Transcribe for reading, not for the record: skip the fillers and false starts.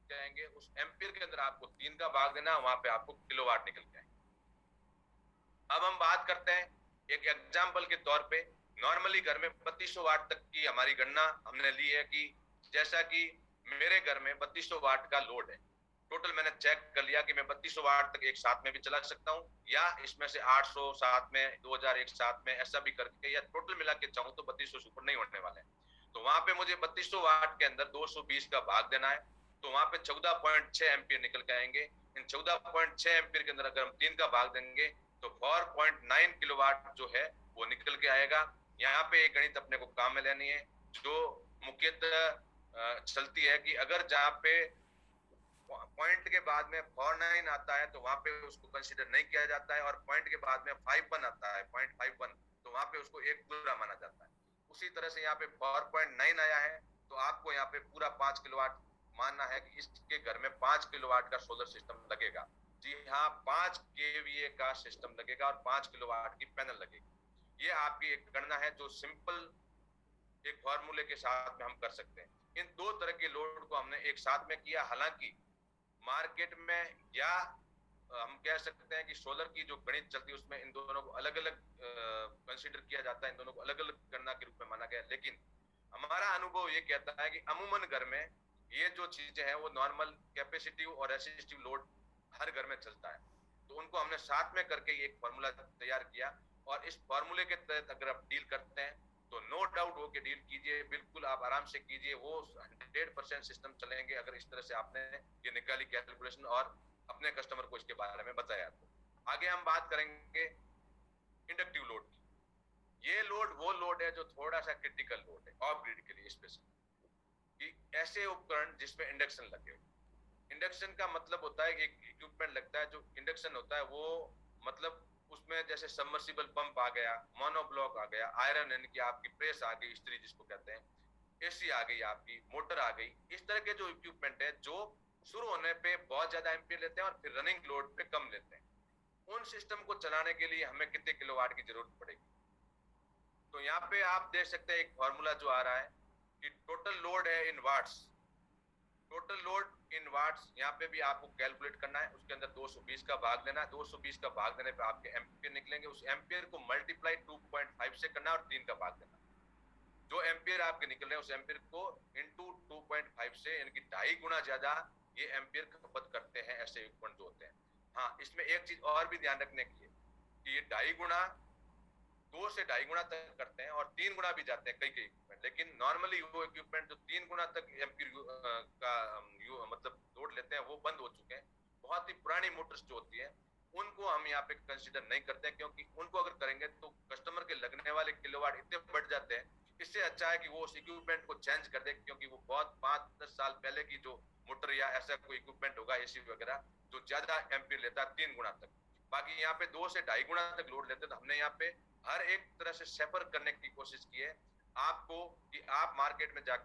के आएंगे, उस एम्पियर के अंदर आपको 3 का भाग देना, वहां पे आपको किलोवाट निकल के आएंगे। अब हम बात करते हैं एक एग्जाम्पल के तौर पे, नॉर्मली घर में 3200 वाट तक की हमारी गणना हमने ली है कि जैसा कि मेरे घर में 3200 वाट का लोड है, टोटल मैंने चेक कर लिया कि मैं 3200 वाट तक एक साथ में भी चला सकता हूँ, या इसमें से 800 साथ में, 2000 एक साथ में, ऐसा भी करके, या टोटल मिला के चाहूँ तो 3200 से ऊपर नहीं होने वाले हैं। तो वहां पे मुझे 3200 वाट के अंदर 220 का भाग देना है, तो वहां पे 14.6 एम्पियर निकल के आएंगे। इन 14.6 एम्पियर के अंदर अगर हम 3 का भाग देंगे तो 4.9 किलोवाट जो है वो निकल के आएगा। यहाँ पे एक गणित अपने को काम में लेनी है जो मुख्यतः चलती है कि अगर जहाँ पे पॉइंट के बाद में 49 आता है तो वहां पे उसको कंसीडर नहीं किया जाता है, और पॉइंट के बाद में 51 आता है, 0.51, तो वहां पे उसको एक पूरा माना जाता है। उसी तरह से यहाँ पे 4.9 आया है तो आपको यहाँ पे पूरा 5 किलोवाट मानना है कि इसके घर में 5 किलोवाट का सोलर सिस्टम लगेगा। जी हाँ, 5 केवीए का सिस्टम लगेगा और 5 किलोवाट की पैनल लगेगी। ये आपकी एक गणना है जो सिंपल एक फॉर्मूले के साथ में हम कर सकते हैं। इन दो तरह के लोड को हमने एक साथ में किया। हालांकि मार्केट में, या हम कह सकते हैं कि सोलर की जो गणित चलती है उसमें इन दोनों को अलग अलग कंसीडर किया जाता है, इन दोनों को अलग अलग गणना के रूप में माना गया। लेकिन हमारा अनुभव ये कहता है कि अमूमन घर में ये जो चीजें हैं वो नॉर्मल कैपेसिटिव और रेसिस्टिव लोड हर घर में चलता है, तो उनको हमने साथ में करके एक फॉर्मूला तैयार किया। और इस फॉर्मूले के तहत अगर आप डील करते हैं तो नो डाउट हो के डील कीजिए, बिल्कुल आप आराम से कीजिए, वो 100% सिस्टम चलेंगे अगर इस तरह से आपने ये निकाली कैलकुलेशन और अपने कस्टमर को इसके बारे में बताया। तो आगे हम बात करेंगे इंडक्टिव लोड की। ये लोड वो लोड है जो थोड़ा सा क्रिटिकल लोड है ऑफ ग्रिड के लिए स्पेशल, कि ऐसे उपकरण जिसमें इंडक्शन लगे। इंडक्शन का मतलब होता है एक इक्विपमेंट लगता है, जो इंडक्शन होता है वो मतलब उसमें जैसे सबमर्सिबल पंप आ गया, मोनोब्लॉक आ गया, आयरन यानी कि आपकी प्रेस आ गई, इस्त्री जिसको कहते हैं, एसी आ गई, आपकी मोटर आ गई। इस तरह के जो इक्विपमेंट है जो शुरू होने पे बहुत ज्यादा एम्पीयर लेते हैं और फिर रनिंग लोड पे कम लेते हैं, उन सिस्टम को चलाने के लिए हमें कितने किलोवाट की जरूरत पड़ेगी। तो यहाँ पे आप देख सकते हैं एक फॉर्मूला जो आ रहा है कि टोटल लोड है in watts, total load in watts यहाँ पे भी आपको कैलकुलेट करना है, उसके अंदर 220 का भाग देना है। 220 का भाग देने पे आपके एम्पियर निकलेंगे, उस एम्पियर को मल्टीप्लाई 2.5 से करना और 3 का भाग देना। जो एम्पियर आपके निकल रहे हैं उस एम्पियर को इंटू 2.5 से, यानी कि 2.5 गुना ज्यादा ये एम्पियर खपत करते हैं ऐसे उपकरण जो होते हैं। हाँ, इसमें एक चीज और भी ध्यान रखने की है कि ये 2.5 गुना, 2 से 2.5 गुना तक करते हैं और 3 गुना भी जाते हैं कई कई इक्विपमेंट। लेकिन नॉर्मली वो इक्विपमेंट जो 3 गुना तक एम्पीयर का मतलब लोड लेते हैं वो बंद हो चुके हैं। बहुत ही पुरानी मोटर्स जो होती है उनको हम यहाँ पे कंसिडर नहीं करते हैं, क्योंकि उनको अगर करेंगे तो कस्टमर के लगने वाले किलोवाट इतने बढ़ जाते हैं। इससे अच्छा है कि वो उस इक्विपमेंट को चेंज कर दे, क्योंकि वो बहुत 5-10 साल पहले की जो मोटर या ऐसा कोई इक्विपमेंट होगा, एसी वगैरह, जो ज्यादा एम्पीयर लेता है 3 गुना तक। बाकी यहाँ पे 2 से 2.5 गुना तक लोड लेते हैं। तो हमने यहाँ पे हर एक तरह से सेफर करने की कोशिश की है आपको, कि आप मार्केट में जाके